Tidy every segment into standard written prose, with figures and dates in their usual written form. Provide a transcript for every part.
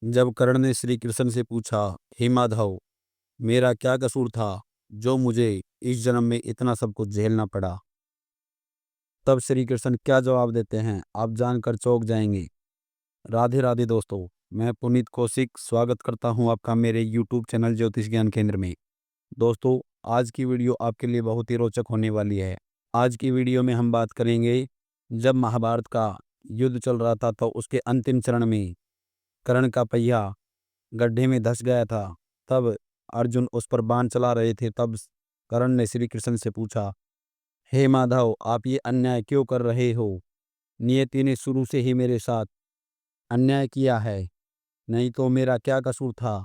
जब कर्ण ने श्री कृष्ण से पूछा, हे माधव, मेरा क्या कसूर था जो मुझे इस जन्म में इतना सब कुछ झेलना पड़ा। तब श्री कृष्ण क्या जवाब देते हैं आप जानकर चौंक जाएंगे। राधे राधे दोस्तों, मैं पुनीत कौशिक स्वागत करता हूं आपका मेरे यूट्यूब चैनल ज्योतिष ज्ञान केंद्र में। दोस्तों, आज की वीडियो आपके लिए बहुत ही रोचक होने वाली है। आज की वीडियो में हम बात करेंगे, जब महाभारत का युद्ध चल रहा था तो उसके अंतिम चरण में कर्ण का पहिया गड्ढे में धंस गया था। तब अर्जुन उस पर बाण चला रहे थे। तब कर्ण ने श्री कृष्ण से पूछा, हे माधव, आप ये अन्याय क्यों कर रहे हो? नियति ने शुरू से ही मेरे साथ अन्याय किया है, नहीं तो मेरा क्या कसूर था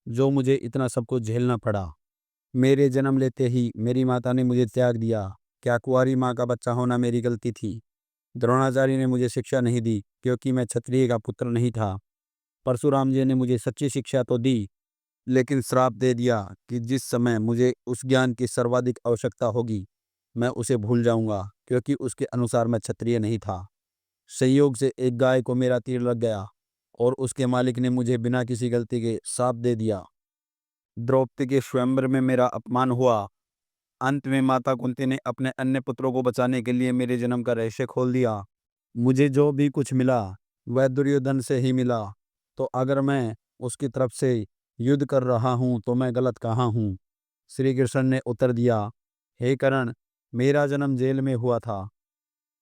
जो मुझे इतना सब कुछ झेलना पड़ा। मेरे जन्म लेते ही मेरी माता ने मुझे त्याग दिया। क्या कुंवारी माँ का बच्चा होना मेरी गलती थी? द्रोणाचार्य ने मुझे शिक्षा नहीं दी क्योंकि मैं क्षत्रिय का पुत्र नहीं था। परशुराम जी ने मुझे सच्ची शिक्षा तो दी, लेकिन श्राप दे दिया कि जिस समय मुझे उस ज्ञान की सर्वाधिक आवश्यकता होगी मैं उसे भूल जाऊंगा, क्योंकि उसके अनुसार मैं क्षत्रिय नहीं था। संयोग से एक गाय को मेरा तीर लग गया और उसके मालिक ने मुझे बिना किसी गलती के श्राप दे दिया। द्रौपदी के स्वयंवर में मेरा अपमान हुआ। अंत में माता कुंती ने अपने अन्य पुत्रों को बचाने के लिए मेरे जन्म का रहस्य खोल दिया। मुझे जो भी कुछ मिला वह दुर्योधन से ही मिला। तो अगर मैं उसकी तरफ से युद्ध कर रहा हूँ तो मैं गलत कहाँ हूँ? श्री कृष्ण ने उत्तर दिया, हे कर्ण, मेरा जन्म जेल में हुआ था।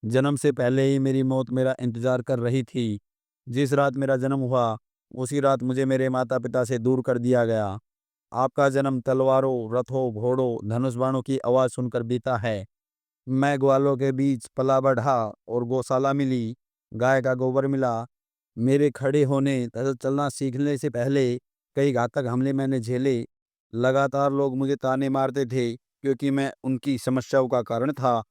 जन्म से पहले ही मेरी मौत मेरा इंतजार कर रही थी। जिस रात मेरा जन्म हुआ उसी रात मुझे मेरे माता पिता से दूर कर दिया गया। आपका जन्म तलवारों, रथों, घोड़ों, धनुष बाणों की आवाज़ सुनकर बीता है। मैं ग्वालों के बीच पला बढ़ा और गौशाला मिली, गाय का गोबर मिला। मेरे खड़े होने तथा चलना सीखने से पहले कई घातक हमले मैंने झेले। लगातार लोग मुझे ताने मारते थे क्योंकि मैं उनकी समस्याओं का कारण था।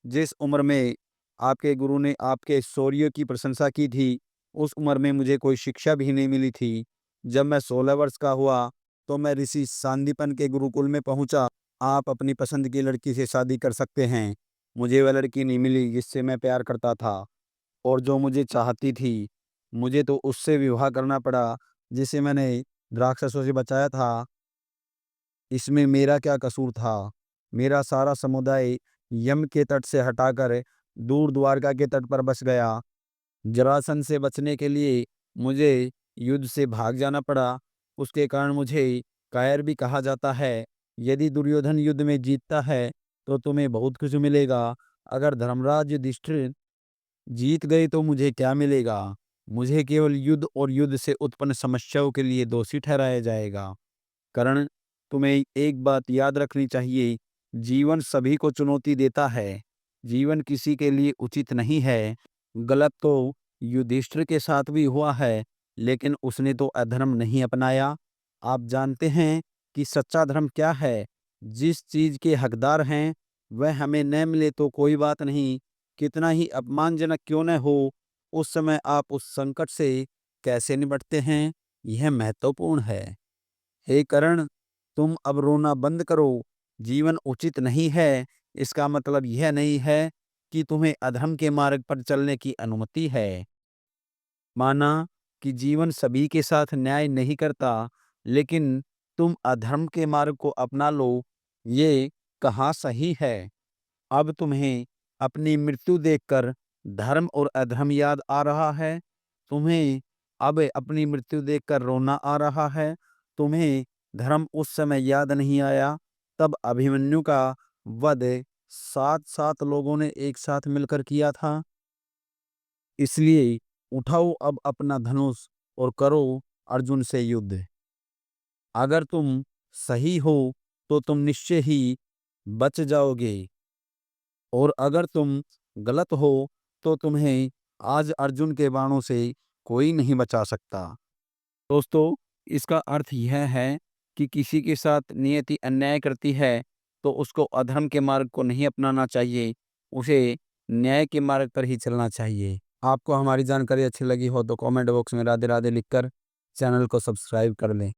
जिस उम्र में आपके गुरु ने आपके शौर्य की प्रशंसा की थी, उस उम्र में मुझे कोई शिक्षा भी नहीं मिली थी। जब मैं 16 वर्ष का हुआ तो मैं ऋषि सांदीपन के गुरुकुल में पहुंचा। आप अपनी पसंद की लड़की से शादी कर सकते हैं। मुझे वह लड़की नहीं मिली जिससे मैं प्यार करता था और जो मुझे चाहती थी। मुझे तो उससे विवाह करना पड़ा जिसे मैंने राक्षसों से बचाया था। इसमें मेरा क्या कसूर था? मेरा सारा समुदाय यम के तट से हटाकर दूर द्वारका के तट पर बस गया। जरासंध से बचने के लिए मुझे युद्ध से भाग जाना पड़ा। उसके कारण मुझे कायर भी कहा जाता है। यदि दुर्योधन युद्ध में जीतता है तो तुम्हें बहुत कुछ मिलेगा। अगर धर्मराज युधिष्ठिर जीत गए तो मुझे क्या मिलेगा? मुझे केवल युद्ध और युद्ध से उत्पन्न समस्याओं के लिए दोषी ठहराया जाएगा। करण, तुम्हें एक बात याद रखनी चाहिए, जीवन सभी को चुनौती देता है। जीवन किसी के लिए उचित नहीं है। गलत तो युधिष्ठिर के साथ भी हुआ है, लेकिन उसने तो अधर्म नहीं अपनाया। आप जानते हैं कि सच्चा धर्म क्या है? जिस चीज के हकदार हैं वह हमें न मिले तो कोई बात नहीं, कितना ही अपमानजनक क्यों न हो, उस समय आप उस संकट से कैसे निपटते हैं, यह महत्वपूर्ण है। हे करण, तुम अब रोना बंद करो। जीवन उचित नहीं है, इसका मतलब यह नहीं है कि तुम्हें अधर्म के मार्ग पर चलने की अनुमति है। माना कि जीवन सभी के साथ न्याय नहीं करता, लेकिन तुम अधर्म के मार्ग को अपना लो, ये कहाँ सही है? अब तुम्हें अपनी मृत्यु देखकर धर्म और अधर्म याद आ रहा है? तुम्हें अब अपनी मृत्यु देखकर रोना आ रहा है? तुम्हें धर्म उस समय याद नहीं आया, तब अभिमन्यु का वध 7 लोगों ने एक साथ मिलकर किया था। इसलिए उठाओ अब अपना धनुष और करो अर्जुन से युद्ध। अगर तुम सही हो तो तुम निश्चय ही बच जाओगे, और अगर तुम गलत हो तो तुम्हें आज अर्जुन के बाणों से कोई नहीं बचा सकता। दोस्तों, इसका अर्थ यह है कि किसी के साथ नियति अन्याय करती है तो उसको अधर्म के मार्ग को नहीं अपनाना चाहिए, उसे न्याय के मार्ग पर ही चलना चाहिए। आपको हमारी जानकारी अच्छी लगी हो तो कमेंट बॉक्स में राधे राधे लिखकर चैनल को सब्सक्राइब कर लें।